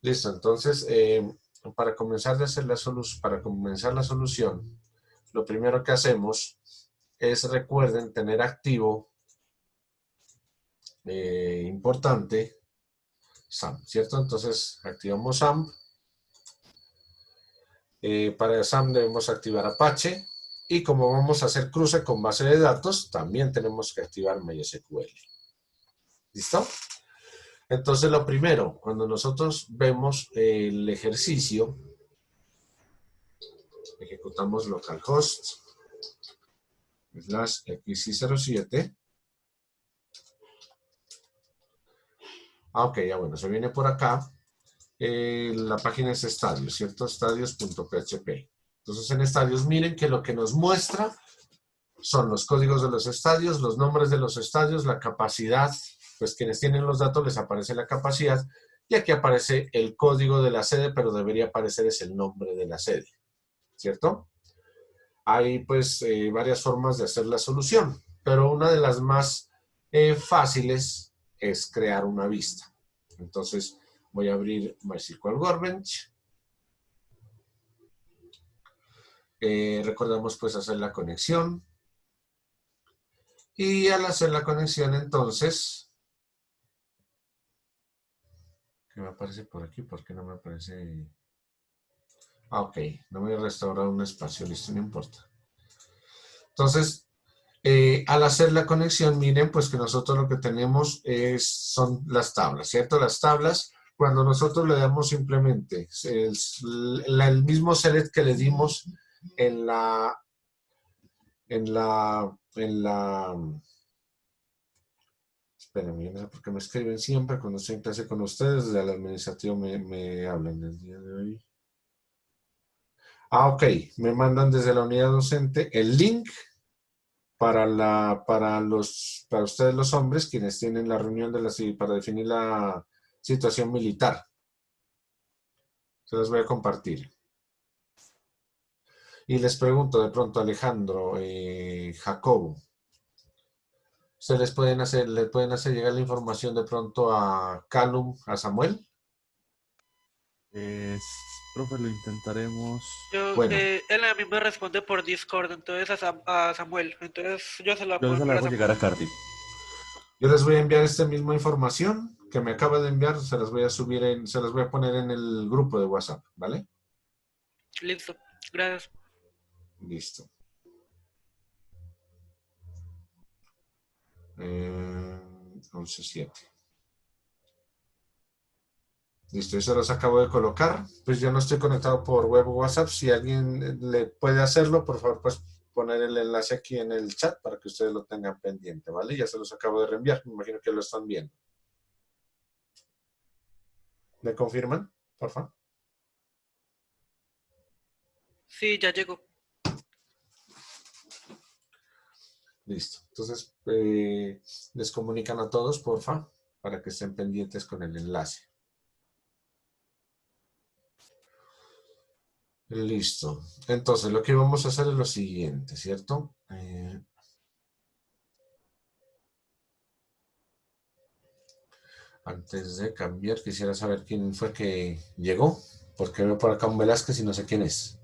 Listo, entonces, para comenzar la solución, lo primero que hacemos es, recuerden, tener activo, importante, SAM, ¿cierto? Entonces, activamos SAM. Para SAM debemos activar Apache. Y como vamos a hacer cruce con base de datos, también tenemos que activar MySQL. ¿Listo? Entonces, lo primero, cuando nosotros vemos el ejercicio, ejecutamos localhost /x07. Ok, ya bueno, se viene por acá. La página es estadios, ¿cierto? Estadios.php. Entonces, en estadios, miren que lo que nos muestra son los códigos de los estadios, los nombres de los estadios, la capacidad. Pues quienes tienen los datos les aparece la capacidad. Y aquí aparece el código de la sede, pero debería aparecer es el nombre de la sede, ¿cierto? Hay pues varias formas de hacer la solución, pero una de las más fáciles es crear una vista. Entonces voy a abrir MySQL Workbench. Recordamos pues hacer la conexión. Y al hacer la conexión entonces, ¿qué me aparece por aquí? ¿Por qué no me aparece? Ah, ok, no me he restaurado un espacio, listo, no importa. Entonces, al hacer la conexión, miren, pues que nosotros lo que tenemos son las tablas, ¿cierto? Las tablas, cuando nosotros le damos simplemente el mismo select que le dimos en la, en la, en la, espérenme, no sé por qué me escriben siempre cuando estoy en clase con ustedes, desde el administrativo me hablan el día de hoy. Ah, ok, me mandan desde la unidad docente el link para ustedes los hombres, quienes tienen la reunión para definir la situación militar. Se las voy a compartir. Y les pregunto de pronto, Alejandro, Jacobo, ¿le pueden hacer llegar la información de pronto a Calum, a Samuel? Profe, lo intentaremos. Bueno, Él a mí me responde por Discord, entonces a Samuel, entonces yo se la Yo puedo se la enviar a hago Samuel. llegar a Cardi. yo les voy a enviar esta misma información que me acaba de enviar, se las voy a se las voy a poner en el grupo de WhatsApp, ¿vale? Listo, gracias. Listo. 11:07. Listo, eso los acabo de colocar. Pues yo no estoy conectado por web o WhatsApp. Si alguien le puede hacerlo, por favor, pues poner el enlace aquí en el chat para que ustedes lo tengan pendiente, ¿vale? Ya se los acabo de reenviar. Me imagino que lo están viendo. ¿Me confirman, por favor? Sí, ya llegó. Listo. Entonces, les comunican a todos, porfa, para que estén pendientes con el enlace. Listo. Entonces, lo que vamos a hacer es lo siguiente, ¿cierto? Antes de cambiar, quisiera saber quién fue que llegó, porque veo por acá un Velázquez y no sé quién es.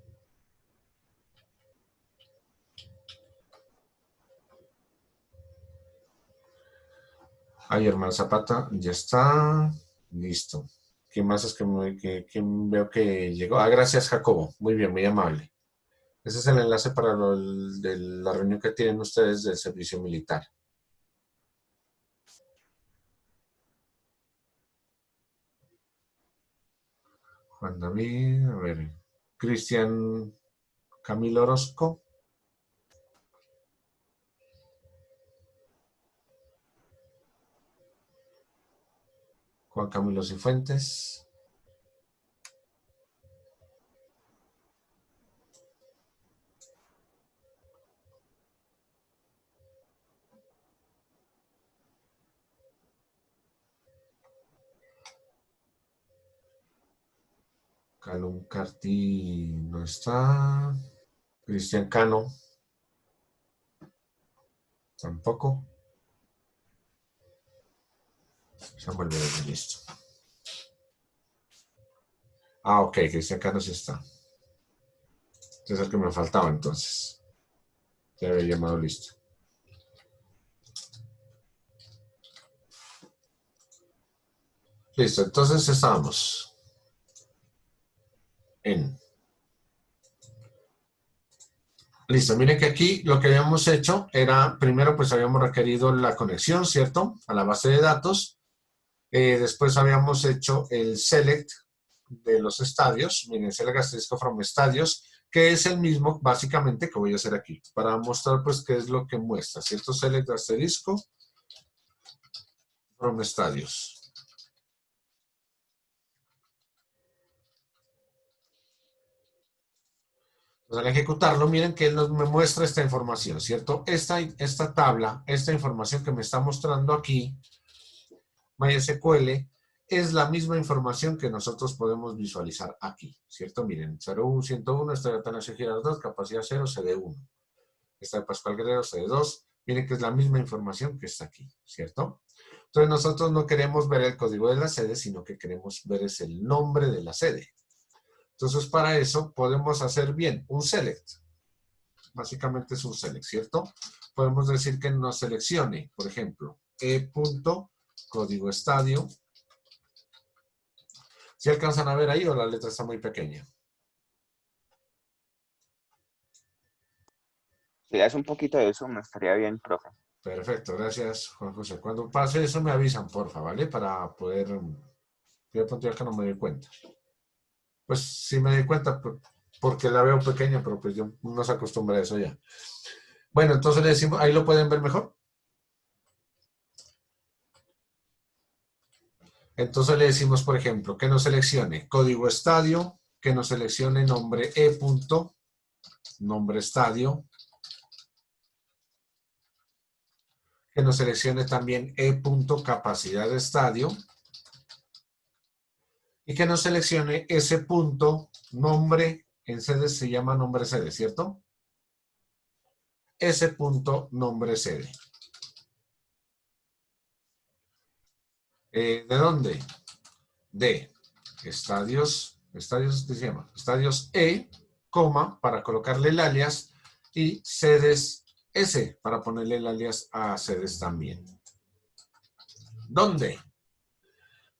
Ay, hermano Zapata, ya está. Listo. ¿Quién más es quién veo que llegó? Ah, gracias, Jacobo. Muy bien, muy amable. Ese es el enlace para de la reunión que tienen ustedes del servicio militar. Juan David, a ver. Cristian Camilo Orozco. Juan Camilo Cifuentes. Calum Carti no está. Cristian Cano tampoco. Samuel Vélez, listo. Ah, ok, Cristian Cano sí está. Es el que me faltaba entonces. Ya había llamado listo. Listo, entonces estábamos en... Listo, miren que aquí lo que habíamos hecho era, primero pues habíamos requerido la conexión, ¿cierto? A la base de datos. Después habíamos hecho el select de los estadios. Miren, select asterisco from estadios, que es el mismo básicamente que voy a hacer aquí, para mostrar pues qué es lo que muestra, ¿cierto? Select asterisco from estadios. Entonces, al ejecutarlo, miren que él me muestra esta información, ¿cierto? Esta tabla, esta información que me está mostrando aquí, MySQL, es la misma información que nosotros podemos visualizar aquí, ¿cierto? Miren, 01, 101, esta de Atanasio Girard 2, capacidad 0, CD1. Esta de Pascual Guerrero, CD2. Miren que es la misma información que está aquí, ¿cierto? Entonces, nosotros no queremos ver el código de la sede, sino que queremos ver es el nombre de la sede. Entonces, para eso podemos hacer bien un select. Básicamente es un select, ¿cierto? Podemos decir que nos seleccione, por ejemplo, código estadio. ¿Si alcanzan a ver ahí o la letra está muy pequeña? Si das un poquito de eso, me estaría bien, profe. Perfecto, gracias, Juan José. Cuando pase eso me avisan, porfa, ¿vale? Para poder... Yo de pronto ya que no me doy cuenta. Pues sí me doy cuenta porque la veo pequeña, pero pues yo no se acostumbra a eso ya. Bueno, entonces le decimos, ahí lo pueden ver mejor. Entonces le decimos, por ejemplo, que nos seleccione código estadio, que nos seleccione nombre nombre estadio, que nos seleccione también capacidad de estadio, y que nos seleccione ese punto nombre, en sede se llama nombre sede, ¿cierto? Ese punto nombre sede. ¿De dónde? De estadios, ¿qué se llama? Estadios coma, para colocarle el alias, y sedes S, para ponerle el alias a sedes también. ¿Dónde?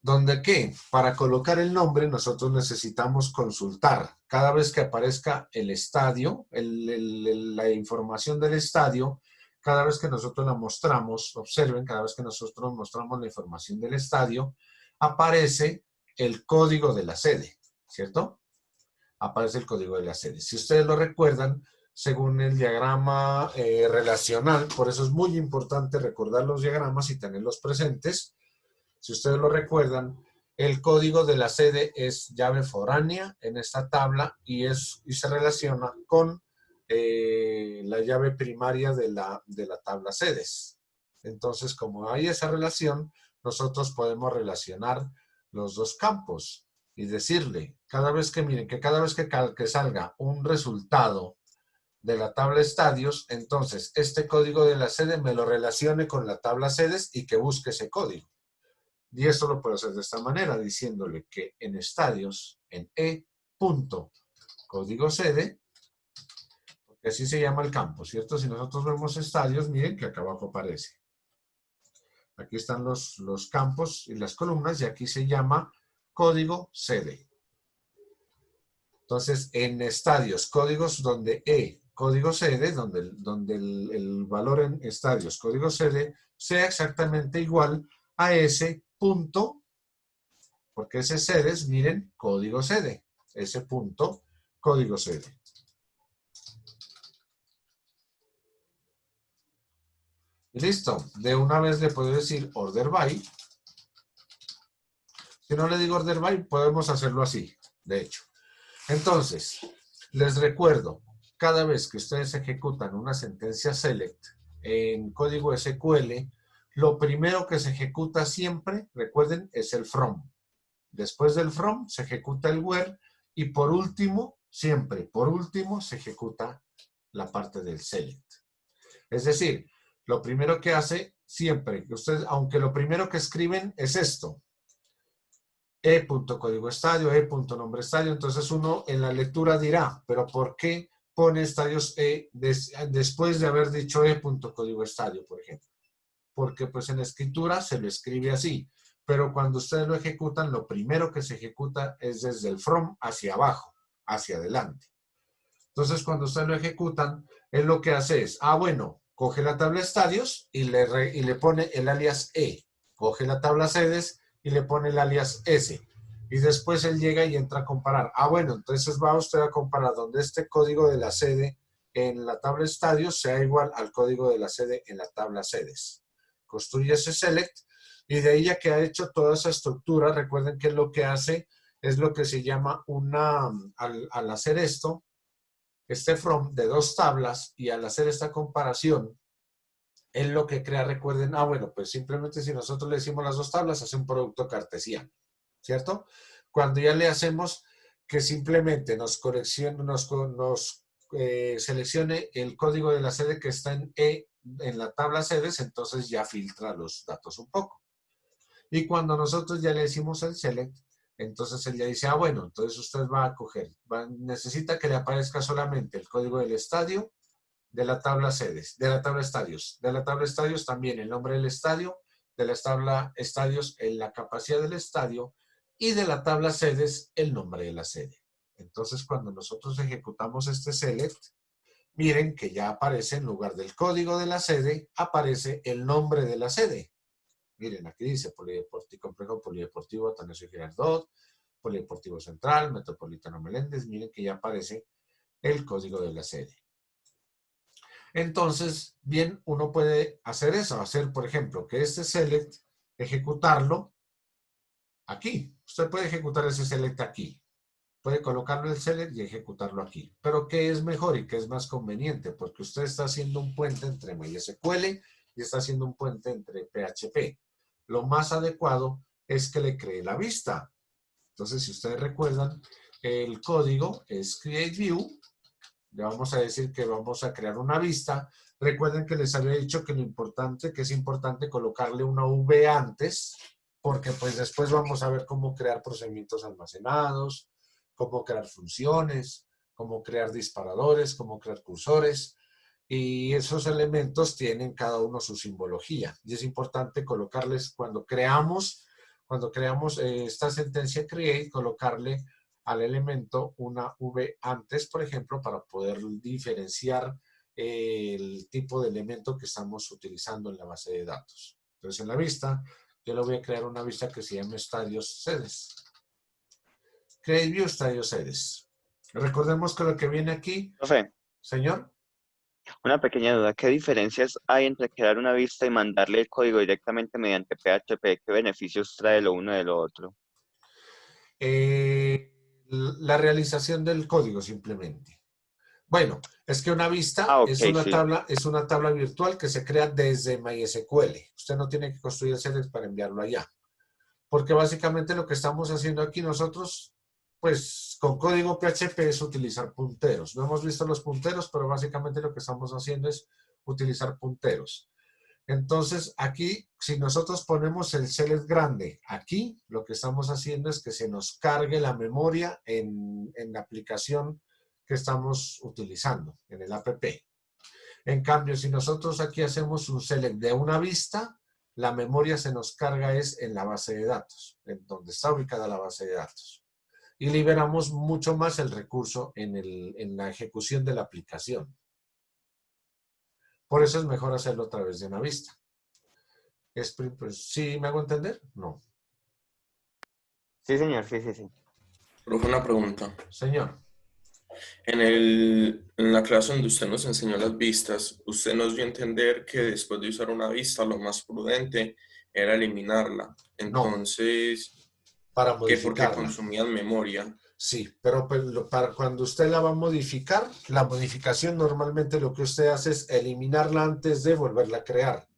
¿Dónde qué? Para colocar el nombre nosotros necesitamos consultar. Cada vez que aparezca el estadio, la información del estadio, cada vez que nosotros la mostramos, observen, cada vez que nosotros mostramos la información del estadio, aparece el código de la sede, ¿cierto? Aparece el código de la sede. Si ustedes lo recuerdan, según el diagrama relacional, por eso es muy importante recordar los diagramas y tenerlos presentes. Si ustedes lo recuerdan, el código de la sede es llave foránea en esta tabla y se relaciona con la llave primaria de la tabla sedes. Entonces, como hay esa relación, nosotros podemos relacionar los dos campos y decirle, cada vez que miren, que cada vez que salga un resultado de la tabla estadios, entonces este código de la sede me lo relacione con la tabla sedes y que busque ese código. Y esto lo puedo hacer de esta manera, diciéndole que en estadios, en código sede, porque así se llama el campo, ¿cierto? Si nosotros vemos estadios, miren que acá abajo aparece. Aquí están los campos y las columnas y aquí se llama código sede. Entonces, en estadios, códigos donde código sede, donde el valor en estadios, código sede, sea exactamente igual a ese punto, porque ese sedes, miren, código sede, ese punto, código sede. Y listo, de una vez le puedo decir order by. Si no le digo order by, podemos hacerlo así, de hecho. Entonces, les recuerdo, cada vez que ustedes ejecutan una sentencia select en código SQL, lo primero que se ejecuta siempre, recuerden, es el from. Después del from se ejecuta el where y por último, siempre, por último, se ejecuta la parte del select. Es decir, lo primero que hace siempre, ustedes, aunque lo primero que escriben es esto, E.código estadio, E.nombre estadio. Entonces uno en la lectura dirá, pero ¿por qué pone estadios E después de haber dicho E.código estadio, por ejemplo? Porque pues en la escritura se lo escribe así, pero cuando ustedes lo ejecutan, lo primero que se ejecuta es desde el from hacia abajo, hacia adelante. Entonces cuando ustedes lo ejecutan, él lo que hace es, bueno, coge la tabla estadios y le pone el alias E, coge la tabla sedes y le pone el alias S. Y después él llega y entra a comparar. Bueno, entonces va usted a comparar donde este código de la sede en la tabla estadios sea igual al código de la sede en la tabla sedes. Construye ese select y de ahí ya que ha hecho toda esa estructura, recuerden que lo que hace es lo que se llama al hacer esto, este from de dos tablas y al hacer esta comparación, él lo que crea, recuerden, bueno, pues simplemente si nosotros le decimos las dos tablas, hace un producto cartesiano, ¿cierto? Cuando ya le hacemos que simplemente nos seleccione el código de la sede que está en E en la tabla sedes, entonces ya filtra los datos un poco. Y cuando nosotros ya le decimos el select, entonces él ya dice, bueno, entonces usted va a coger, necesita que le aparezca solamente el código del estadio, de la tabla sedes, de la tabla estadios también el nombre del estadio, de la tabla estadios en la capacidad del estadio y de la tabla sedes el nombre de la sede. Entonces cuando nosotros ejecutamos este select, miren que ya aparece en lugar del código de la sede, aparece el nombre de la sede. Miren, aquí dice Complejo Polideportivo Atanasio Girardot, Polideportivo Central, Metropolitano Meléndez. Miren que ya aparece el código de la sede. Entonces, bien, uno puede hacer eso, hacer, por ejemplo, que este select, ejecutarlo aquí. Usted puede ejecutar ese select aquí. Puede colocarlo en el select y ejecutarlo aquí. Pero ¿qué es mejor y qué es más conveniente? Porque usted está haciendo un puente entre MySQL y está haciendo un puente entre PHP. Lo más adecuado es que le cree la vista. Entonces, si ustedes recuerdan, el código es createView. Le vamos a decir que vamos a crear una vista. Recuerden que les había dicho que es importante colocarle una V antes, porque pues después vamos a ver cómo crear procedimientos almacenados, cómo crear funciones, cómo crear disparadores, cómo crear cursores. Y esos elementos tienen cada uno su simbología. Y es importante colocarles, cuando creamos esta sentencia create, colocarle al elemento una V antes, por ejemplo, para poder diferenciar el tipo de elemento que estamos utilizando en la base de datos. Entonces, en la vista, yo le voy a crear una vista que se llama estadios sedes. Create view estadios sedes. Recordemos que lo que viene aquí, Profe, señor. una pequeña duda. ¿Qué diferencias hay entre crear una vista y mandarle el código directamente mediante PHP? ¿Qué beneficios trae lo uno de lo otro? La realización del código simplemente. Bueno, es que una vista Ok, sí. es una tabla virtual que se crea desde MySQL. Usted no tiene que construir el select para enviarlo allá. Porque básicamente lo que estamos haciendo aquí nosotros, pues con código PHP es utilizar punteros. No hemos visto los punteros, pero básicamente lo que estamos haciendo es utilizar punteros. Entonces, aquí, si nosotros ponemos el select grande aquí, lo que estamos haciendo es que se nos cargue la memoria en la aplicación que estamos utilizando, en el app. En cambio, si nosotros aquí hacemos un select de una vista, la memoria se nos carga es en la base de datos, en donde está ubicada la base de datos. Y liberamos mucho más el recurso en la ejecución de la aplicación. Por eso es mejor hacerlo a través de una vista. ¿Sí me hago entender? No. Sí, señor, sí, sí, sí. Profe, una pregunta. Señor. En la clase donde usted nos enseñó las vistas, usted nos dio a entender que después de usar una vista, lo más prudente era eliminarla. Entonces, para ¿qué? Porque modificarla. consumían memoria. Sí, pero para cuando usted la va a modificar, la modificación normalmente lo que usted hace es eliminarla antes de volverla a crear.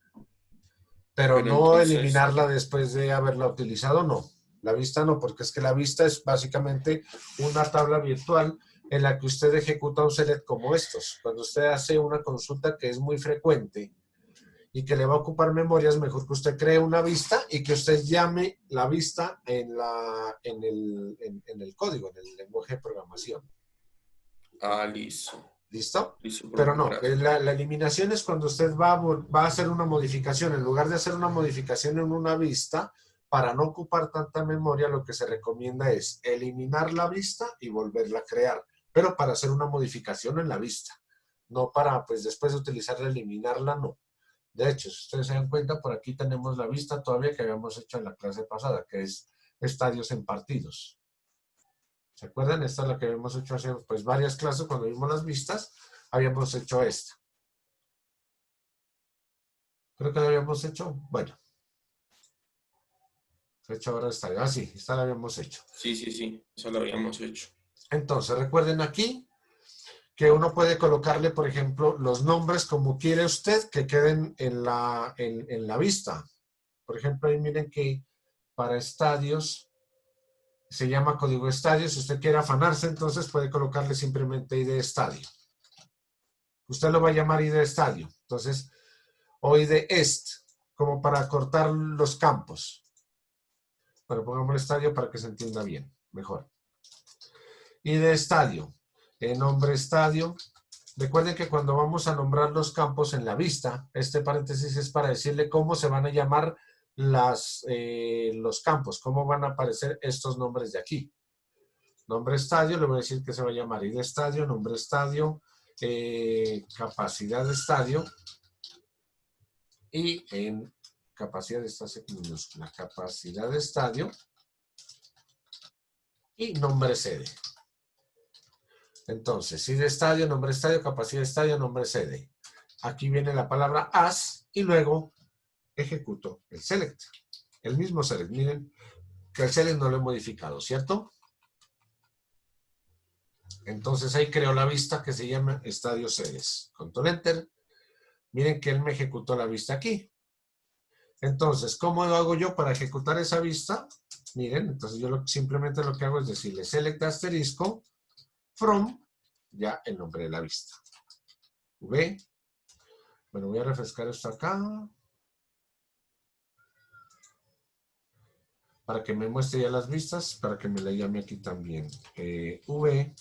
Pero no entonces, eliminarla después de haberla utilizado, no. La vista no, porque es que la vista es básicamente una tabla virtual en la que usted ejecuta un select como estos. Cuando usted hace una consulta que es muy frecuente y que le va a ocupar memoria, es mejor que usted cree una vista y que usted llame la vista en el código, en el lenguaje de programación. Ah, listo. ¿Listo? Listo, Pero profe, no, gracias. la eliminación es cuando usted va a hacer una modificación. En lugar de hacer una modificación en una vista, para no ocupar tanta memoria, lo que se recomienda es eliminar la vista y volverla a crear, pero para hacer una modificación en la vista, no para, pues, después de utilizarla, eliminarla, no. De hecho, si ustedes se dan cuenta, por aquí tenemos la vista todavía que habíamos hecho en la clase pasada, que es estadios en partidos. ¿Se acuerdan? Esta es la que habíamos hecho hace, pues, varias clases. Cuando vimos las vistas, habíamos hecho esta. Creo que la habíamos hecho. Bueno. Hecho ahora estadio. Ah, sí, esta la habíamos hecho. Sí, eso lo habíamos hecho. Entonces, recuerden aquí que uno puede colocarle, por ejemplo, los nombres como quiere usted que queden en la vista. Por ejemplo, ahí miren que para estadios se llama código estadio. Si usted quiere afanarse, entonces puede colocarle simplemente ID estadio. Usted lo va a llamar ID estadio. Entonces, o ID est, como para cortar los campos. Bueno, pongamos el estadio para que se entienda bien, mejor. ID estadio, nombre estadio. Recuerden que cuando vamos a nombrar los campos en la vista, este paréntesis es para decirle cómo se van a llamar los campos, cómo van a aparecer estos nombres de aquí. Nombre estadio, le voy a decir que se va a llamar ID estadio, nombre estadio, capacidad de estadio, y en capacidad de estadio minúscula, capacidad de estadio, y nombre sede. Entonces, ID estadio, nombre estadio, capacidad de estadio, nombre sede. Aquí viene la palabra as y luego ejecuto el select. El mismo select. Miren que el select no lo he modificado, ¿cierto? Entonces ahí creo la vista que se llama estadio sedes. Control Enter. Miren que él me ejecutó la vista aquí. Entonces, ¿cómo lo hago yo para ejecutar esa vista? Miren, entonces yo simplemente lo que hago es decirle select asterisco from, ya el nombre de la vista. V. Bueno, voy a refrescar esto acá. Para que me muestre ya las vistas, para que me la llame aquí también. V.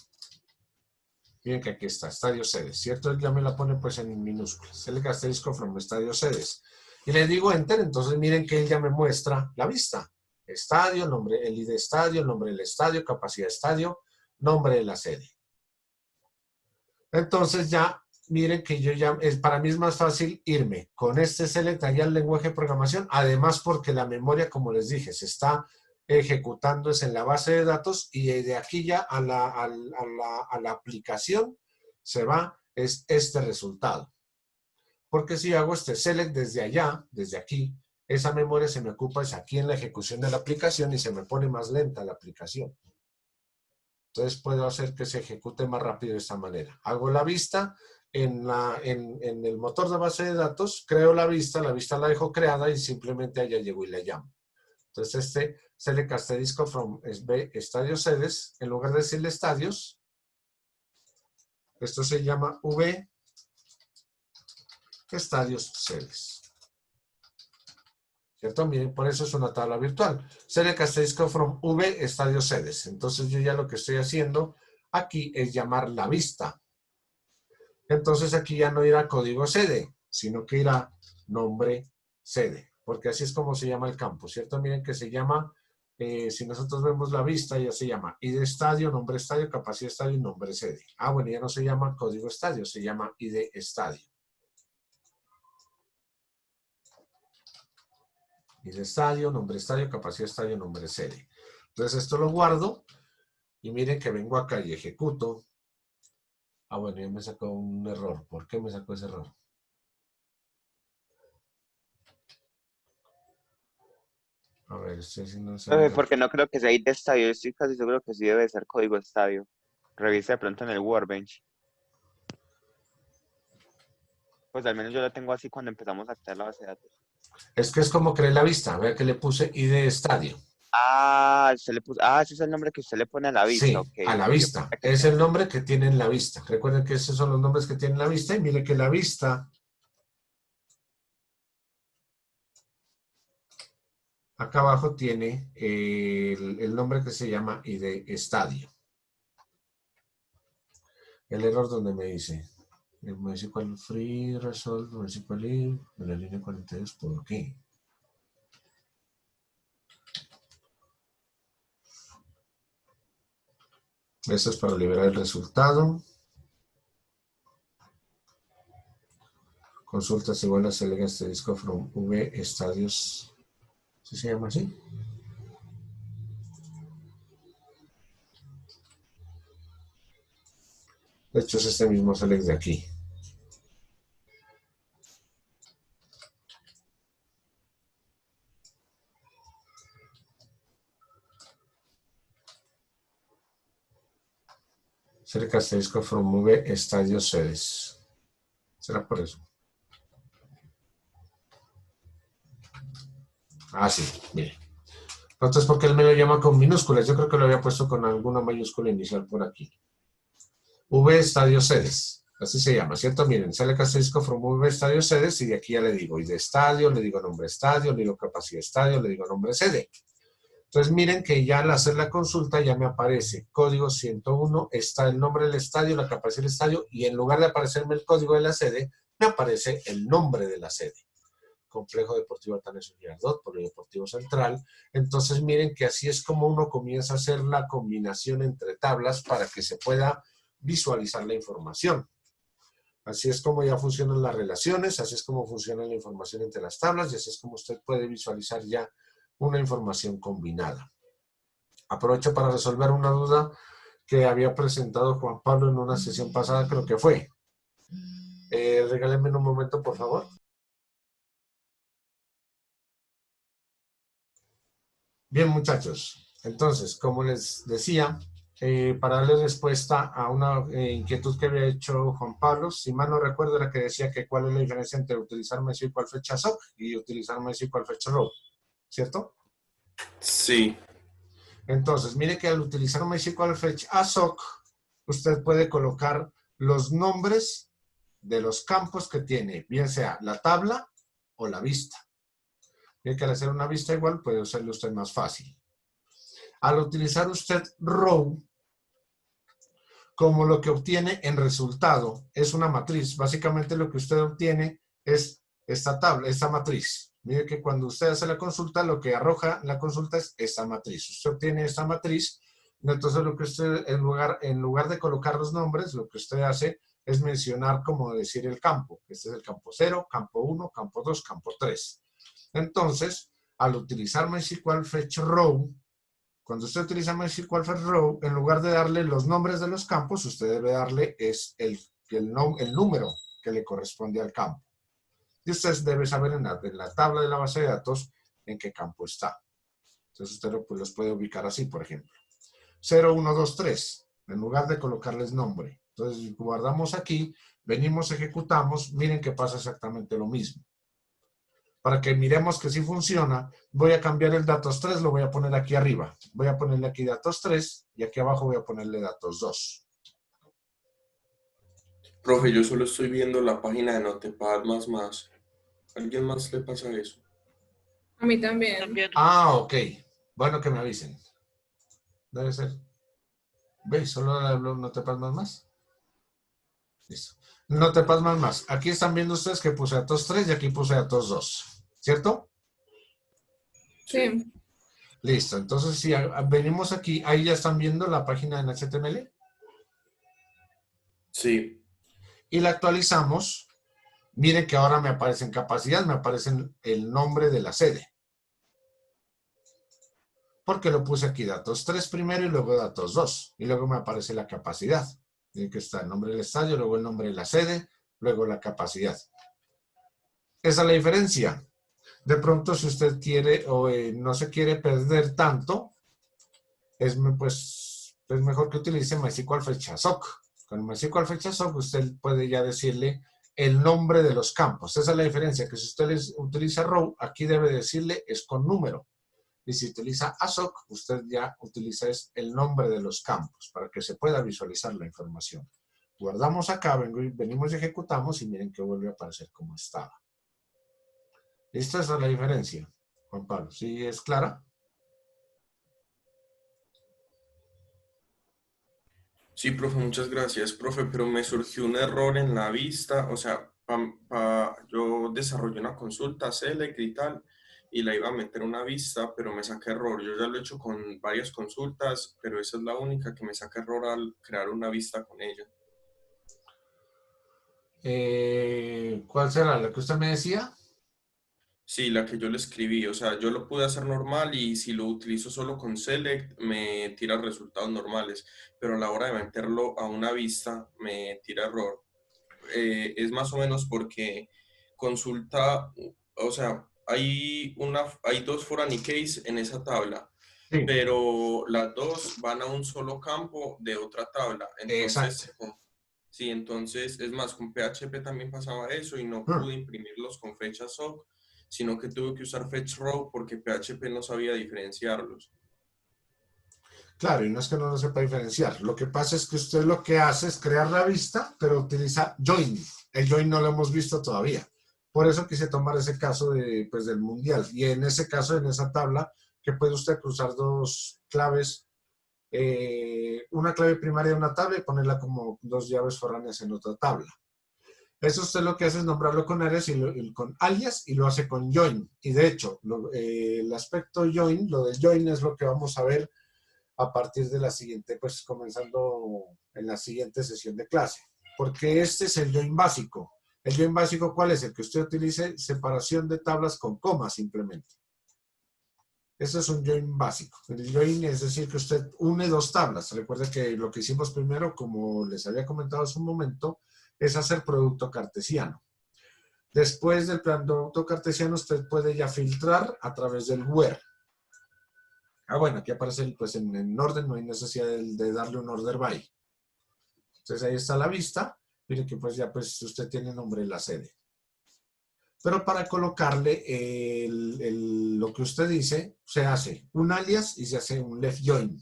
Miren que aquí está, estadio sedes, ¿cierto? Él ya me la pone pues en minúsculas. Select asterisco from estadio sedes. Y le digo enter, entonces miren que él ya me muestra la vista. Estadio, nombre, el ID estadio, el nombre del estadio, capacidad de estadio, nombre de la sede. Entonces ya, miren que yo ya, para mí es más fácil irme con este select allá al lenguaje de programación, además porque la memoria, como les dije, se está ejecutando es en la base de datos y de aquí ya a la aplicación se va, es este resultado. Porque si hago este select desde allá, desde aquí, esa memoria se me ocupa es aquí en la ejecución de la aplicación y se me pone más lenta la aplicación. Entonces puedo hacer que se ejecute más rápido de esta manera. Hago la vista en el motor de base de datos, creo la vista la dejo creada y simplemente allá llego y la llamo. Entonces este select asterisco from estadio sedes, en lugar de decirle estadios, esto se llama V estadios sedes. ¿Cierto? Miren, por eso es una tabla virtual. Select asterisco from V estadio sedes. Entonces yo ya lo que estoy haciendo aquí es llamar la vista. Entonces aquí ya no irá código sede, sino que irá nombre sede. Porque así es como se llama el campo, ¿cierto? Miren que se llama, si nosotros vemos la vista, ya se llama ID estadio, nombre estadio, capacidad estadio y nombre sede. Ah, bueno, ya no se llama código estadio, se llama ID estadio. ID estadio, nombre estadio, capacidad estadio, nombre sede. Entonces esto lo guardo y miren que vengo acá y ejecuto. Ah, bueno, ya me sacó un error. ¿Por qué me sacó ese error? A ver, estoy haciendo un Porque no creo que sea ID estadio, yo estoy casi seguro que sí debe ser código estadio. Revisa de pronto en el Workbench. Pues al menos yo la tengo así cuando empezamos a crear la base de datos. Es que es como creé la vista. Vea que le puse ID estadio. Ah, ese es el nombre que usted le pone a la vista. Sí, Okay, a la yo vista. pensé que Es el nombre que tiene en la vista. Recuerden que esos son los nombres que tiene en la vista. Y mire que la vista acá abajo tiene el nombre que se llama ID estadio. El error donde me dice el municipal free result municipal en la línea 42, ¿por qué? Esto es para liberar el resultado. Consultas igual a select este disco from V estadios. ¿Sí se llama así? De hecho es este mismo select de aquí. Select este disco from V estadios sedes. ¿Será por eso? Ah, sí, mire. Entonces, ¿por qué él me lo llama con minúsculas? Yo creo que lo había puesto con alguna mayúscula inicial por aquí. V estadio sedes, así se llama, ¿cierto? Miren, select asterisco from V estadio sedes y de aquí ya le digo ID estadio, le digo nombre estadio, le digo capacidad estadio, le digo nombre sede. Entonces miren que ya al hacer la consulta ya me aparece código 101, está el nombre del estadio, la capacidad del estadio y en lugar de aparecerme el código de la sede, me aparece el nombre de la sede. Complejo Deportivo Atanasio Girardot, Polideportivo Central. Entonces miren que así es como uno comienza a hacer la combinación entre tablas para que se pueda visualizar la información. Así es como ya funcionan las relaciones, así es como funciona la información entre las tablas y así es como usted puede visualizar ya una información combinada. Aprovecho para resolver una duda que había presentado Juan Pablo en una sesión pasada, creo que fue. Regálenme un momento, por favor. Bien, muchachos. Entonces, como les decía, para darle respuesta a una inquietud que había hecho Juan Pablo, si mal no recuerdo, era que decía que cuál es la diferencia entre utilizar MySQL Fetch Assoc y utilizar MySQL Fetch Row, ¿cierto? Sí. Entonces, mire que al utilizar MySQL Fetch Assoc, usted puede colocar los nombres de los campos que tiene, bien sea la tabla o la vista. Mire que al hacer una vista igual, puede hacerlo usted más fácil. Al utilizar usted row, como lo que obtiene en resultado es una matriz, básicamente lo que usted obtiene es esta tabla, esta matriz. Mire que cuando usted hace la consulta, lo que arroja la consulta es esta matriz. Usted obtiene esta matriz, entonces lo que usted, en lugar de colocar los nombres, lo que usted hace es mencionar, como decir, el campo. Este es el campo 0, campo 1, campo 2, campo 3. Entonces, al utilizar MySQL Fetch Row, cuando usted utiliza MySQL Fetch Row, en lugar de darle los nombres de los campos, usted debe darle el número que le corresponde al campo. Y usted debe saber en la tabla de la base de datos en qué campo está. Entonces usted los puede ubicar así, por ejemplo. 0, 1, 2, 3, en lugar de colocarles nombre. Entonces guardamos aquí, venimos, ejecutamos, miren que pasa exactamente lo mismo. Para que miremos que sí funciona, voy a cambiar el datos 3, lo voy a poner aquí arriba. Voy a ponerle aquí datos 3 y aquí abajo voy a ponerle datos 2. Profe, yo solo estoy viendo la página de Notepad++. ¿Alguien más le pasa eso? A mí también. También. Ah, ok. Bueno que me avisen. Debe ser. ¿Veis? Solo Notepad++. Listo. Notepad++. Aquí están viendo ustedes que puse datos 3 y aquí puse datos 2. ¿Cierto? Sí. Listo. Entonces, si venimos aquí, ahí ya están viendo la página en HTML. Sí. Y la actualizamos. Miren que ahora me aparece en capacidad, me aparece el nombre de la sede. Porque lo puse aquí datos 3 primero y luego datos 2. Y luego me aparece la capacidad. Miren que está el nombre del estadio, luego el nombre de la sede, luego la capacidad. Esa es la diferencia. De pronto, si usted quiere o no se quiere perder tanto, es mejor que utilice MySQL Fetch Assoc. Con MySQL Fetch Assoc usted puede ya decirle el nombre de los campos. Esa es la diferencia, que si usted utiliza row, aquí debe decirle es con número. Y si utiliza Assoc, usted ya utiliza el nombre de los campos para que se pueda visualizar la información. Guardamos acá, venimos y ejecutamos y miren que vuelve a aparecer como estaba. ¿Listo? Esa es la diferencia. Juan Pablo, ¿sí es clara? Sí, profe, muchas gracias, profe, pero me surgió un error en la vista, o sea, yo desarrollé una consulta Select y tal, y la iba a meter una vista, pero me saca error. Yo ya lo he hecho con varias consultas, pero esa es la única que me saca error al crear una vista con ella. ¿Cuál será la que usted me decía? Sí, la que yo le escribí, o sea, yo lo pude hacer normal y si lo utilizo solo con Select me tira resultados normales, pero a la hora de meterlo a una vista me tira error. Es más o menos porque consulta, o sea, hay dos foreign keys en esa tabla, Sí, pero las dos van a un solo campo de otra tabla. exacto. Entonces, sí, entonces es más, con PHP también pasaba eso y no Hmm. pude imprimirlos con fecha SOC, sino que tuve que usar fetch row porque PHP no sabía diferenciarlos. Claro, y no es que no lo sepa diferenciar. Lo que pasa es que usted lo que hace es crear la vista, pero utiliza join. El join no lo hemos visto todavía. Por eso quise tomar ese caso pues, del mundial. Y en ese caso, en esa tabla, que puede usted cruzar dos claves, una clave primaria en una tabla y ponerla como dos llaves foráneas en otra tabla. Eso usted lo que hace es nombrarlo con alias con alias y lo hace con join. Y de hecho, el aspecto join, lo del join es lo que vamos a ver a partir de la siguiente, pues comenzando en la siguiente sesión de clase. Porque este es el join básico. ¿El join básico cuál es? El que usted utilice separación de tablas con comas simplemente. Eso es un join básico. El join es decir que usted une dos tablas. Recuerde que lo que hicimos primero, como les había comentado hace un momento, es hacer producto cartesiano. Después del producto cartesiano, usted puede ya filtrar a través del where. Bueno, aquí aparece pues en orden, no hay necesidad de darle un order by. Entonces ahí está la vista. Miren que pues ya pues usted tiene nombre de la sede. Pero para colocarle lo que usted dice, se hace un alias y se hace un left join.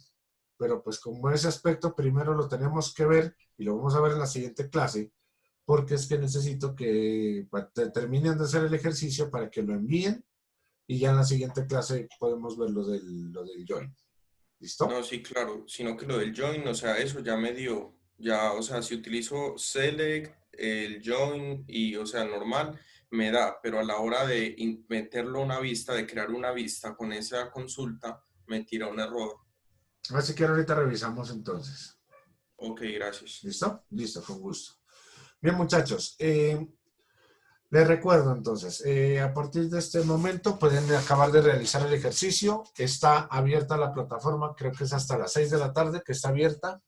Pero pues como ese aspecto primero lo tenemos que ver y lo vamos a ver en la siguiente clase, porque es que necesito que terminen de hacer el ejercicio para que lo envíen y ya en la siguiente clase podemos ver lo del join. ¿Listo? No, sí, claro, sino que lo del join, o sea, eso ya me dio, ya, o sea, si utilizo select, el join y, o sea, normal, me da, pero a la hora de meterlo a una vista, de crear una vista con esa consulta, me tira un error. Así que ahorita revisamos entonces. Ok, gracias. ¿Listo? Listo, con gusto. Bien, muchachos. Les recuerdo entonces, a partir de este momento pueden acabar de realizar el ejercicio. Está abierta la plataforma, creo que es hasta las 6 de la tarde que está abierta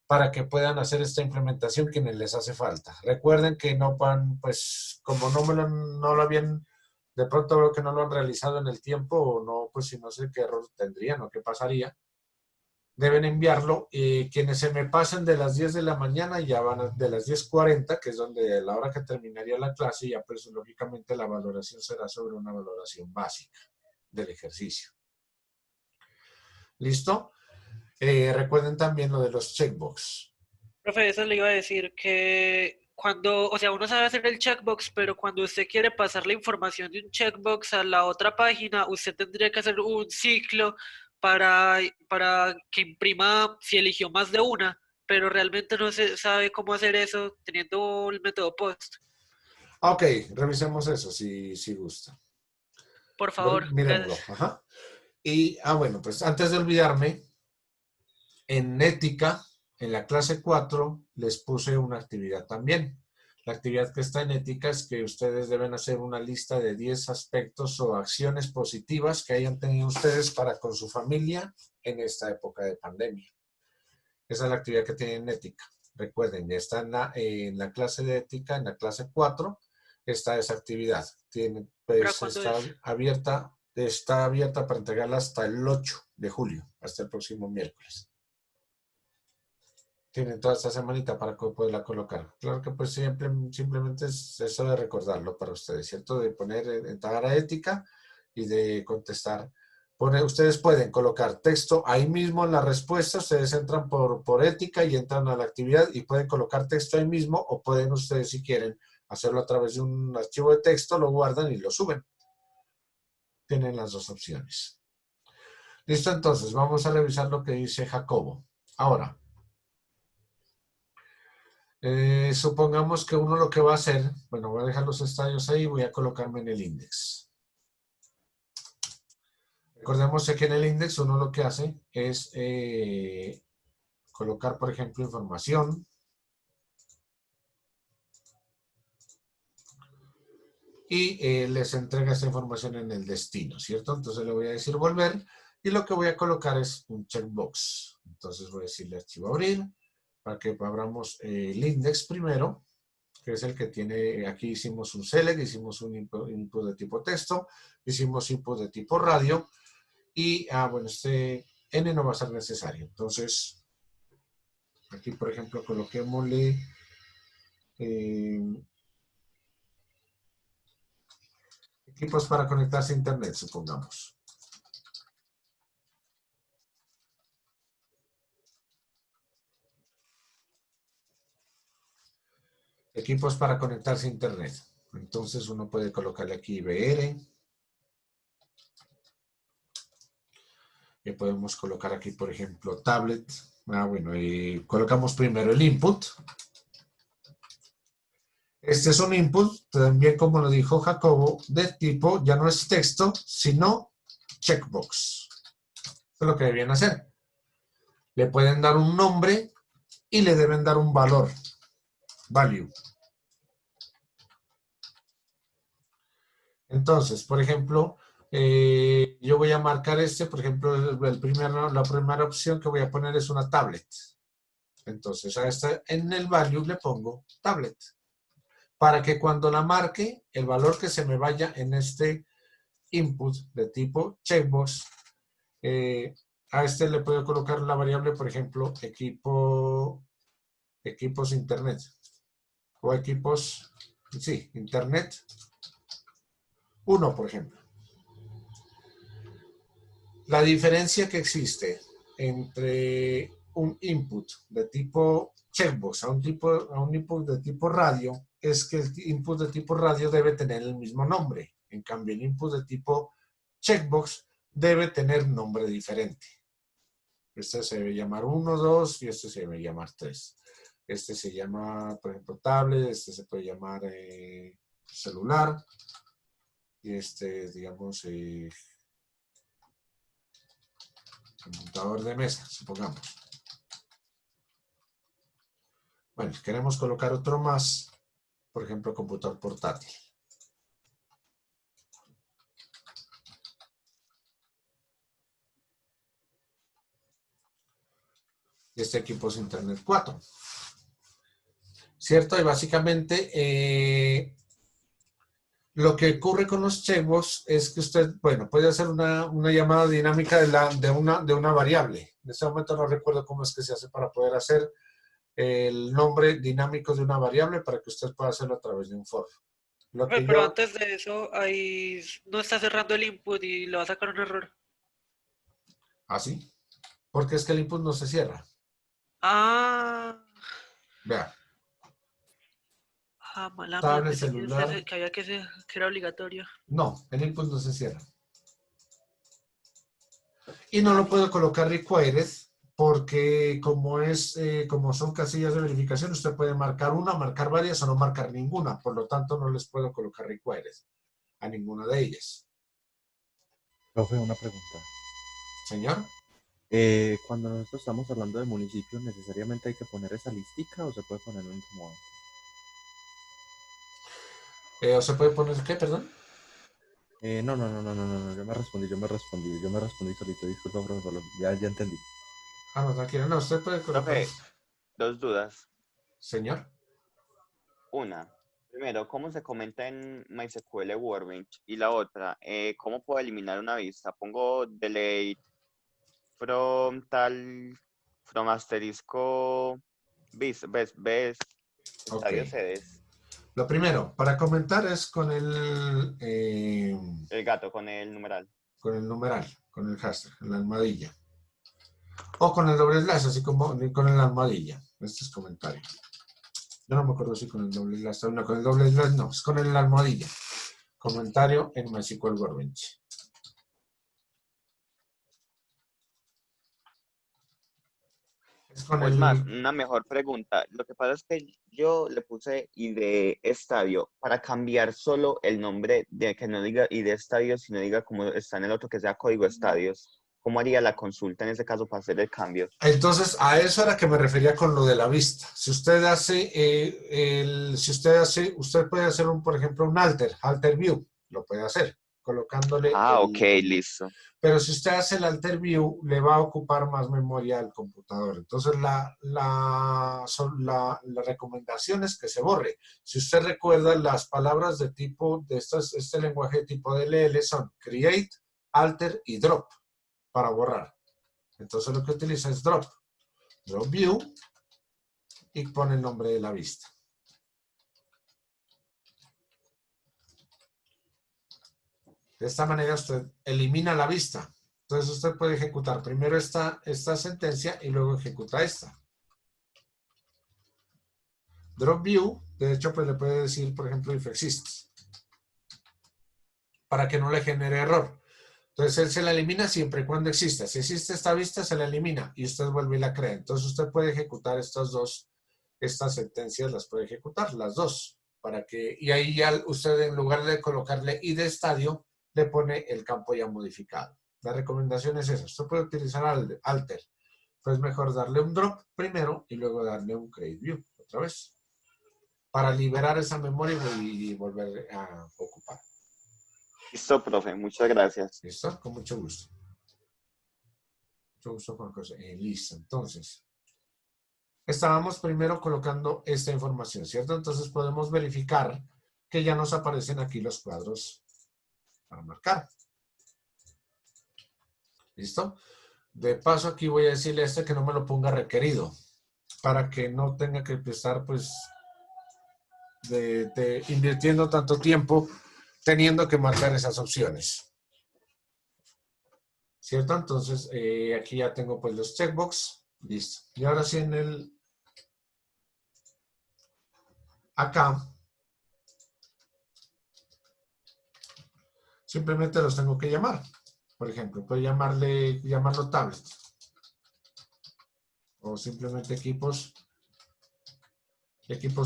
para que puedan hacer esta implementación que les hace falta. Recuerden que no van, pues, como no lo habían, de pronto veo que no lo han realizado en el tiempo o no, pues si no sé qué error tendrían o qué pasaría. Deben enviarlo. Quienes se me pasen de las 10 de la mañana ya van de las 10:40, que es donde la hora que terminaría la clase, ya pues lógicamente la valoración será sobre una valoración básica del ejercicio. ¿Listo? Recuerden también lo de los checkbox. Profe, eso le iba a decir que cuando, o sea, uno sabe hacer el checkbox, pero cuando usted quiere pasar la información de un checkbox a la otra página, usted tendría que hacer un ciclo para que imprima si eligió más de una, pero realmente no se sabe cómo hacer eso teniendo el método POST. Ok, revisemos eso si gusta. Por favor, Miremoslo. gracias. Ajá. Y, bueno, pues antes de olvidarme, en ética, en la clase 4, les puse una actividad también. La actividad que está en ética es que ustedes deben hacer una lista de 10 aspectos o acciones positivas que hayan tenido ustedes para con su familia en esta época de pandemia. Esa es la actividad que tienen en ética. Recuerden, ya está en la clase de ética, en la clase 4, está esa actividad. Pues, está abierta para entregarla hasta el 8 de julio, hasta el próximo miércoles. Tienen toda esta semanita para poderla colocar. Claro que pues simplemente es eso de recordarlo para ustedes, ¿cierto? De entrar a ética y de contestar. Ustedes pueden colocar texto ahí mismo en la respuesta, ustedes entran por ética y entran a la actividad y pueden colocar texto ahí mismo o pueden ustedes, si quieren, hacerlo a través de un archivo de texto, lo guardan y lo suben. tienen las dos opciones. Listo, entonces vamos a revisar lo que dice Jacobo. Ahora, supongamos que uno lo que va a hacer, bueno, voy a dejar los estadios ahí y voy a colocarme en el index. Recordemos que en el index uno lo que hace es colocar, por ejemplo, información. Y les entrega esta información en el destino, ¿cierto? Entonces le voy a decir volver y lo que voy a colocar es un checkbox. Entonces voy a decirle archivo abrir para que abramos el index primero, que es el que tiene, aquí hicimos un select, hicimos un input de tipo texto, hicimos input de tipo radio y, bueno, este N no va a ser necesario. Entonces, aquí por ejemplo coloquémosle equipos para conectarse a internet, supongamos. Equipos para conectarse a internet. Entonces uno puede colocarle aquí VR. Y podemos colocar aquí, por ejemplo, tablet. Bueno, y colocamos primero el input. Este es un input, también como lo dijo Jacobo, de tipo, ya no es texto, sino checkbox. Eso es lo que debían hacer. Le pueden dar un nombre y le deben dar un valor. Value. Entonces, por ejemplo, yo voy a marcar por ejemplo, la primera opción que voy a poner es una tablet. Entonces, a esta en el value le pongo tablet. Para que cuando la marque, el valor que se me vaya en este input de tipo checkbox, a este le puedo colocar la variable, por ejemplo, equipos internet. O equipos, sí, internet 1, por ejemplo. La diferencia que existe entre un input de tipo checkbox a un input de tipo radio es que el input de tipo radio debe tener el mismo nombre. En cambio, el input de tipo checkbox debe tener nombre diferente. Este se debe llamar 1, 2 y este se debe llamar 3. Este se llama, por ejemplo, tablet, este se puede llamar celular y este, digamos, computador de mesa, supongamos. Bueno, queremos colocar otro más, por ejemplo, computador portátil. Este equipo es Internet 4. ¿Cierto? Y básicamente lo que ocurre con los checkbox es que usted, bueno, puede hacer una llamada dinámica de una variable. En este momento no recuerdo cómo es que se hace para poder hacer el nombre dinámico de una variable para que usted pueda hacerlo a través de un for. Pero antes de eso, ahí no está cerrando el input y le va a sacar un error. ¿Ah, sí? Porque es que el input no se cierra. Ah. Vea. Mala Tablet, mía, celular. que había que era obligatorio. No, el input no se cierra. Y no lo puedo colocar required porque como son casillas de verificación, usted puede marcar una, marcar varias o no marcar ninguna. Por lo tanto, no les puedo colocar required a ninguna de ellas. Profe, una pregunta. Señor. Cuando nosotros estamos hablando de municipios, ¿necesariamente hay que poner esa listica o se puede poner un modo? ¿O se puede poner qué, perdón? No, yo me respondí solito, disculpa, profe, ya entendí. No, tranquilo, no, usted puede colocar. Profe, 2 dudas. Señor. Una, primero, ¿cómo se comenta en MySQL Workbench? Y la otra, ¿cómo puedo eliminar una vista? Pongo delete from asterisco ves, estadio sedes. Lo primero, para comentar es con el gato, con el numeral. Con el numeral, con el hashtag, en la almohadilla. O con el doble slash, así como con la almohadilla. Este es comentario. Yo no me acuerdo si con el doble slash, no, con el doble slash no, es con el almohadilla. Comentario en MySQL Workbench. Es con O es más, el, una mejor pregunta. Lo que pasa es que yo le puse ID estadio para cambiar solo el nombre de que no diga ID estadio, sino diga como está en el otro que sea código estadios. ¿Cómo haría la consulta en ese caso para hacer el cambio? entonces, a eso era que me refería con lo de la vista. Si usted hace, usted puede hacer por ejemplo, un alter view, lo puede hacer, colocándole Ah, ok, el. listo. Pero si usted hace el alter view, le va a ocupar más memoria al computador. Entonces, la recomendación es que se borre. Si usted recuerda, las palabras de tipo, este lenguaje de tipo DLL son create, alter y drop para borrar. Entonces, lo que utiliza es drop view y pone el nombre de la vista. De esta manera usted elimina la vista. Entonces usted puede ejecutar primero esta sentencia y luego ejecuta esta. Drop view, de hecho, pues le puede decir, por ejemplo, if exists, para que no le genere error. Entonces él se la elimina siempre y cuando exista. Si existe esta vista, se la elimina y usted vuelve y la crea. Entonces usted puede ejecutar estas sentencias las puede ejecutar, las dos. Y ahí ya usted, en lugar de colocarle ID estadio, le pone el campo ya modificado. La recomendación es esa. Usted puede utilizar alter. Pues mejor darle un drop primero y luego darle un create view otra vez, para liberar esa memoria y volver a ocupar. Listo, profe, muchas gracias. ¿Listo? Con mucho gusto. Mucho gusto, Juan José. Listo. Entonces, estábamos primero colocando esta información, ¿cierto? Entonces podemos verificar que ya nos aparecen aquí los cuadros para marcar. ¿Listo? De paso, aquí voy a decirle a este que no me lo ponga requerido, para que no tenga que estar, pues, invirtiendo tanto tiempo teniendo que marcar esas opciones. ¿Cierto? Entonces, aquí ya tengo pues los checkbox. Listo. Y ahora sí acá, simplemente los tengo que llamar. Por ejemplo, puedo llamarlo tablet. O simplemente equipos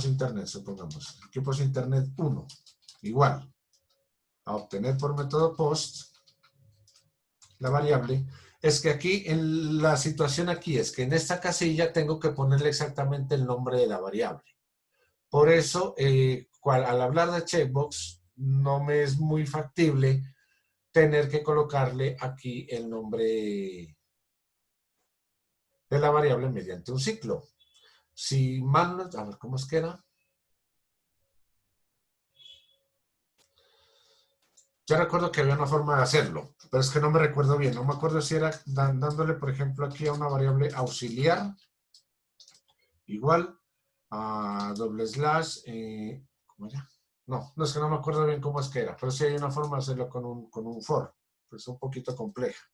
internet, supongamos. Equipos internet 1. Igual. A obtener por método post la variable. Es que aquí, la situación aquí es que en esta casilla tengo que ponerle exactamente el nombre de la variable. Por eso, al hablar de checkbox, no me es muy factible tener que colocarle aquí el nombre de la variable mediante un ciclo. Si mal, a ver, ¿cómo es que era? Yo recuerdo que había una forma de hacerlo, pero es que no me recuerdo bien. No me acuerdo si era dándole, por ejemplo, aquí a una variable auxiliar, igual, a doble slash, ¿cómo era? No, es que no me acuerdo bien cómo es que era, pero sí hay una forma de hacerlo con un for, pues un poquito compleja.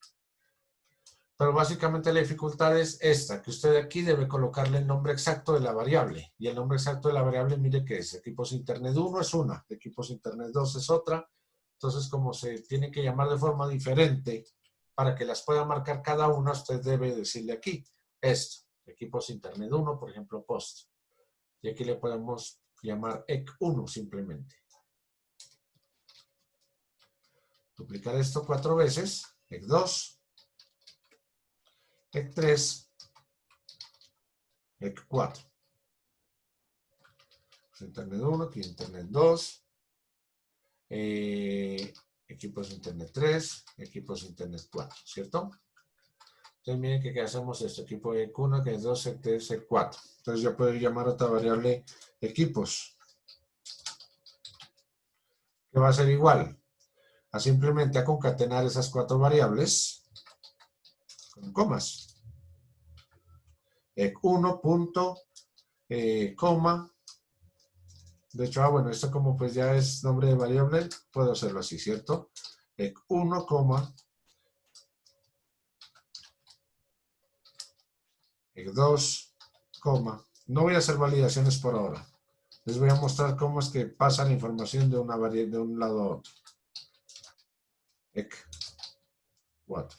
Pero básicamente la dificultad es esta, que usted aquí debe colocarle el nombre exacto de la variable. Y el nombre exacto de la variable, mire que es equipos internet 1 es una, equipos internet 2 es otra. Entonces, como se tiene que llamar de forma diferente para que las pueda marcar cada una, usted debe decirle aquí esto, equipos internet 1, por ejemplo, post. Y aquí le podemos llamar ec1 simplemente. Duplicar esto 4 veces, ec2, ec3, ec4. Internet 1, aquí Internet 2, equipos Internet 3, equipos Internet 4, ¿cierto? Entonces miren que hacemos esto, equipo EC1, que es 2, EC3, EC4. Entonces yo puedo llamar a otra variable equipos, que va a ser igual a simplemente a concatenar esas 4 variables con comas. EC1 punto, coma. De hecho, bueno, esto como pues ya es nombre de variable, puedo hacerlo así, ¿cierto? ec1, ec2, no voy a hacer validaciones por ahora. Les voy a mostrar cómo es que pasa la información de un lado a otro. ec4.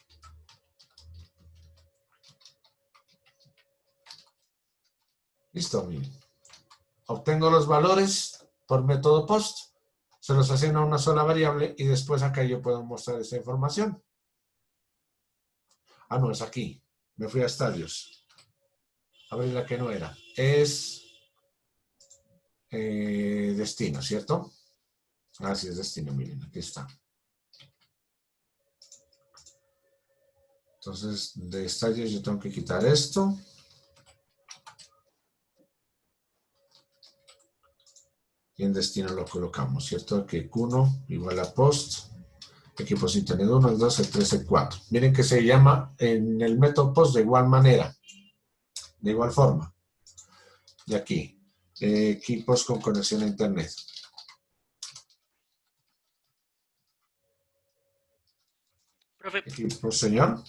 Listo, miren. Obtengo los valores por método post, se los asigno a una sola variable y después acá yo puedo mostrar esta información. Ah, no, es aquí. Me fui a estadios. Abrí la que no era. Es destino, ¿cierto? Ah, sí, es destino, miren, aquí está. Entonces, de estadios yo tengo que quitar esto. Y en destino lo colocamos, ¿cierto? Que Q1 igual a post. Equipos internet 1, el 2, el 3, el 4. Miren que se llama en el método post de igual manera. De igual forma. Y aquí. Equipos con conexión a internet. Profe, Equipos, señor.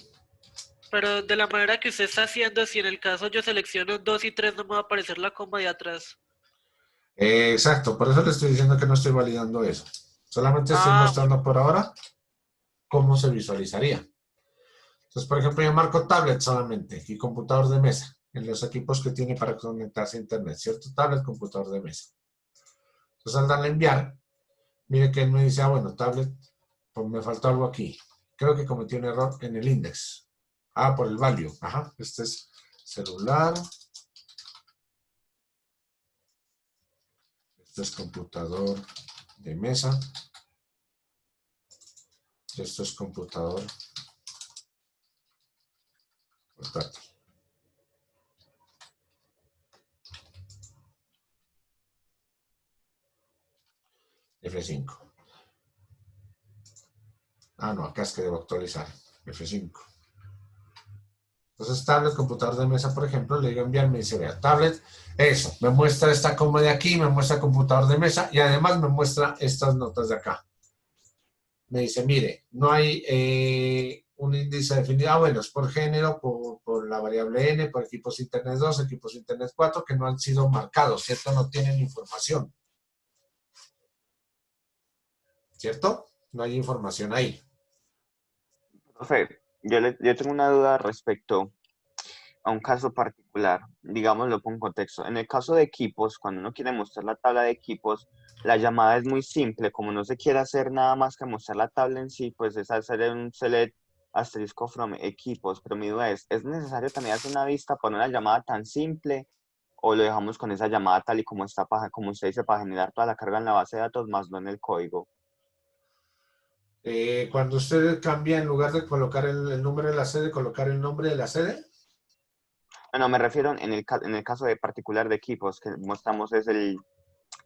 pero de la manera que usted está haciendo, si en el caso yo selecciono 2 y 3, no me va a aparecer la coma de atrás. Exacto, por eso le estoy diciendo que no estoy validando eso. Solamente estoy Ah, mostrando por ahora cómo se visualizaría. Entonces, por ejemplo, yo marco tablet solamente y computador de mesa en los equipos que tiene para conectarse a internet, ¿cierto? Tablet, computador de mesa. Entonces, al darle a enviar, mire que él me dice, ah, bueno, tablet, pues me faltó algo aquí. Creo que cometí un error en el index. Ah, por el value. Ajá, este es celular. Este es computador de mesa. Esto es computador portátil. F5. Ah, no, acá es que debo actualizar. F5. Entonces, tablet, computador de mesa, por ejemplo, le digo enviar, me dice, vea, tablet, eso, me muestra esta coma de aquí, me muestra computador de mesa y además me muestra estas notas de acá. Me dice, mire, no hay un índice definido, ah, bueno, es por género, por la variable N, por equipos Internet 2, equipos Internet 4, que no han sido marcados, ¿cierto? No tienen información. ¿Cierto? No hay información ahí. Profe, yo tengo una duda respecto a un caso particular. Digamos, lo pongo en contexto. En el caso de equipos, cuando uno quiere mostrar la tabla de equipos, la llamada es muy simple. Como no se quiere hacer nada más que mostrar la tabla en sí, pues es hacer un select asterisco from equipos. Pero mi duda ¿es necesario también hacer una vista para una llamada tan simple? ¿O lo dejamos con esa llamada tal y como está, como usted dice, para generar toda la carga en la base de datos, más no en el código? Cuando usted cambia, en lugar de colocar el número de la sede, colocar el nombre de la sede. Bueno, me refiero en el caso de particular de equipos, que mostramos es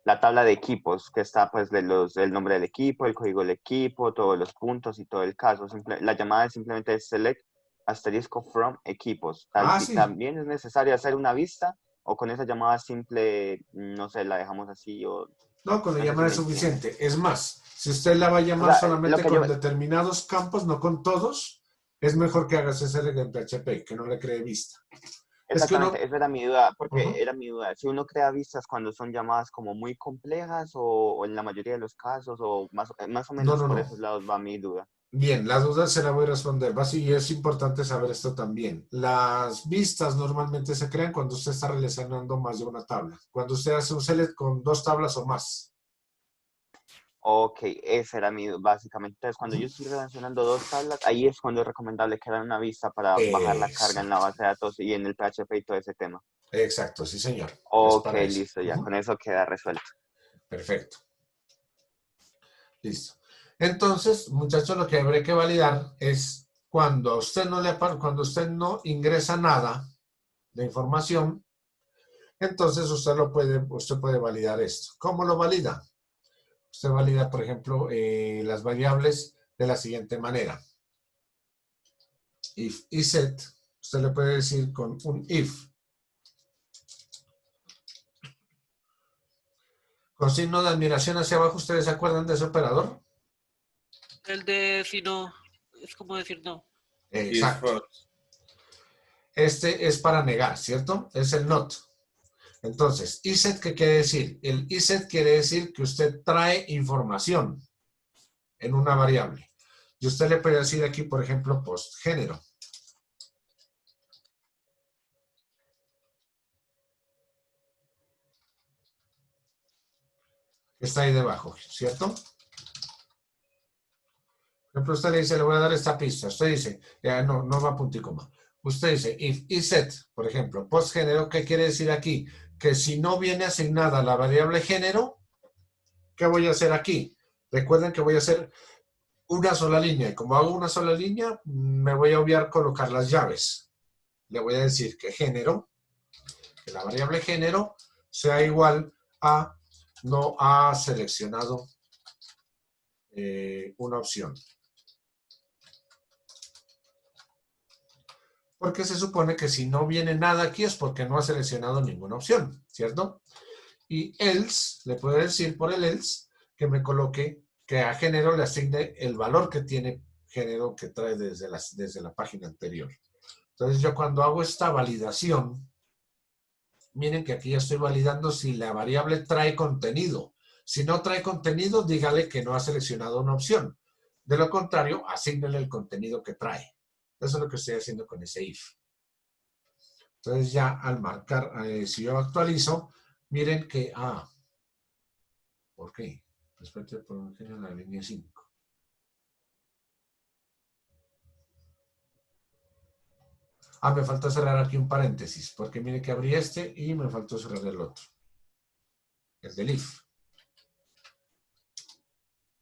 la tabla de equipos, que está pues el nombre del equipo, el código del equipo, todos los puntos y todo el caso. La llamada simplemente es select asterisco from equipos. Ah, sí. También es necesario hacer una vista o con esa llamada simple, no sé, la dejamos así o No, con la no sé si llamada me es entiende. suficiente. Es más, si usted la va a O llamar sea, lo solamente que yo, con determinados campos, no con todos, es mejor que haga CSR en PHP, que no le cree vista. Es que exactamente, uno... esa era mi duda, porque Ujú. era mi duda. Si uno crea vistas cuando son llamadas como muy complejas o en la mayoría de los casos o más o No, menos no, por no. esos lados va mi duda. Bien, la duda se la voy a responder. Y es importante saber esto también. Las vistas normalmente se crean cuando usted está relacionando más de una tabla. Cuando usted hace un select con 2 tablas o más. Ok, esa era mi duda, básicamente. Entonces, cuando Ujú. yo estoy relacionando dos tablas, ahí es cuando es recomendable crear una vista para bajar la carga en la Exacto. base de datos y en el PHP y todo ese tema. Exacto, sí, señor. Es Ok, para eso. listo, ya, Ujú. con eso queda resuelto. Perfecto. Listo. Entonces, muchachos, lo que habrá que validar es cuando a usted no cuando usted no ingresa nada de información, entonces usted puede validar esto. ¿Cómo lo valida? Usted valida, por ejemplo, las variables de la siguiente manera. If y set, usted le puede decir con un if. Con signo de admiración hacia abajo, ¿ustedes se acuerdan de ese operador? el de si no, es como decir no. If Exacto. false. Este es para negar, ¿cierto? Es el not. Entonces, iset, ¿qué quiere decir? El iset quiere decir que usted trae información en una variable. Y usted le puede decir aquí, por ejemplo, post género. está ahí debajo, ¿cierto? Por ejemplo, usted le dice, le voy a dar esta pista. Usted dice, ya no va punto y coma. Usted dice, if y set, por ejemplo, post género, ¿qué quiere decir aquí? Que si no viene asignada la variable género, ¿qué voy a hacer aquí? Recuerden que voy a hacer una sola línea. Y como hago una sola línea, me voy a obviar colocar las llaves. Le voy a decir que género, que la variable género sea igual a no ha seleccionado una opción. Porque se supone que si no viene nada aquí es porque no ha seleccionado ninguna opción, ¿cierto? Y else, le puedo decir por el else que me coloque, que a género le asigne el valor que tiene género que trae desde la página anterior. Entonces yo cuando hago esta validación, miren que aquí ya estoy validando si la variable trae contenido. Si no trae contenido, dígale que no ha seleccionado una opción. De lo contrario, asígnele el contenido que trae. Eso es lo que estoy haciendo con ese if. Entonces ya al marcar, si yo actualizo, miren que, ¿por qué? Respecto al pronunciar en la línea 5. Me faltó cerrar aquí un paréntesis, porque miren que abrí este y me faltó cerrar el otro. El del if.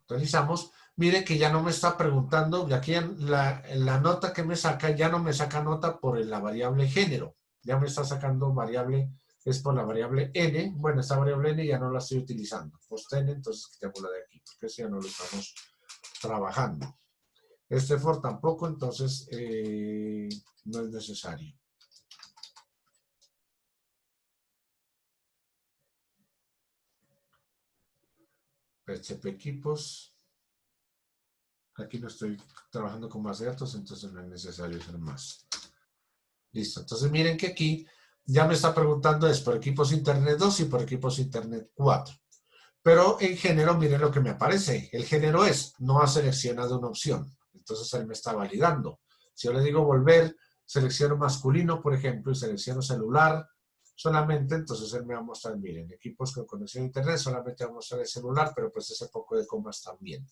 Actualizamos. Miren que ya no me está preguntando, y aquí en la nota que me saca, ya no me saca nota por la variable género. Ya me está sacando variable, es por la variable n. Bueno, esta variable n ya no la estoy utilizando. Post n, entonces quitémosla de aquí, porque eso ya no lo estamos trabajando. Este for tampoco, entonces no es necesario. PHP equipos. Aquí no estoy trabajando con más datos, entonces no es necesario hacer más. Listo. Entonces miren que aquí ya me está preguntando es por equipos Internet 2 y por equipos Internet 4. Pero en género, miren lo que me aparece. El género es, no ha seleccionado una opción. Entonces él me está validando. Si yo le digo volver, selecciono masculino, por ejemplo, y selecciono celular solamente, entonces él me va a mostrar, miren, equipos con conexión a Internet, solamente va a mostrar el celular, pero pues ese poco de comas también.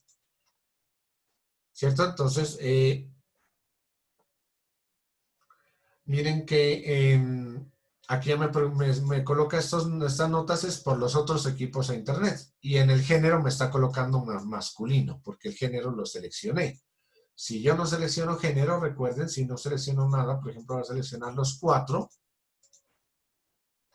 ¿Cierto? Entonces, miren que aquí ya me coloca estas notas es por los otros equipos a Internet. Y en el género me está colocando masculino, porque el género lo seleccioné. Si yo no selecciono género, recuerden, si no selecciono nada, por ejemplo, voy a seleccionar los 4.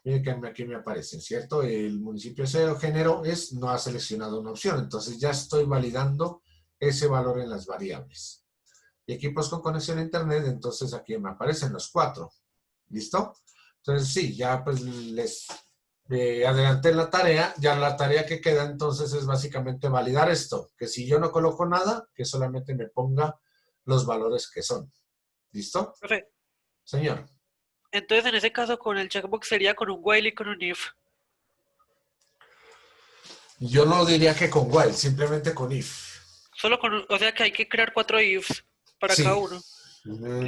Miren que aquí me aparecen, ¿cierto? El municipio cero género es, no ha seleccionado una opción. Entonces ya estoy validando ese valor en las variables. Y equipos con conexión a Internet, entonces aquí me aparecen los 4. ¿Listo? Entonces sí, ya pues les adelanté la tarea. Ya la tarea que queda entonces es básicamente validar esto. Que si yo no coloco nada, que solamente me ponga los valores que son. ¿Listo? Profe, Señor. entonces en ese caso con el checkbox sería con un while y con un if. Yo no diría que con while, simplemente con if. Solo con, o sea que hay que crear 4 ifs para cada uno.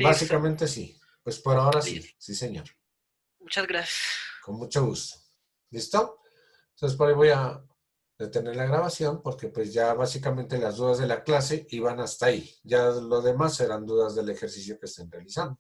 Básicamente sí. Pues por ahora sí, Listo. sí señor. Muchas gracias. Con mucho gusto. ¿Listo? Entonces por ahí voy a detener la grabación porque pues ya básicamente las dudas de la clase iban hasta ahí. Ya lo demás serán dudas del ejercicio que estén realizando.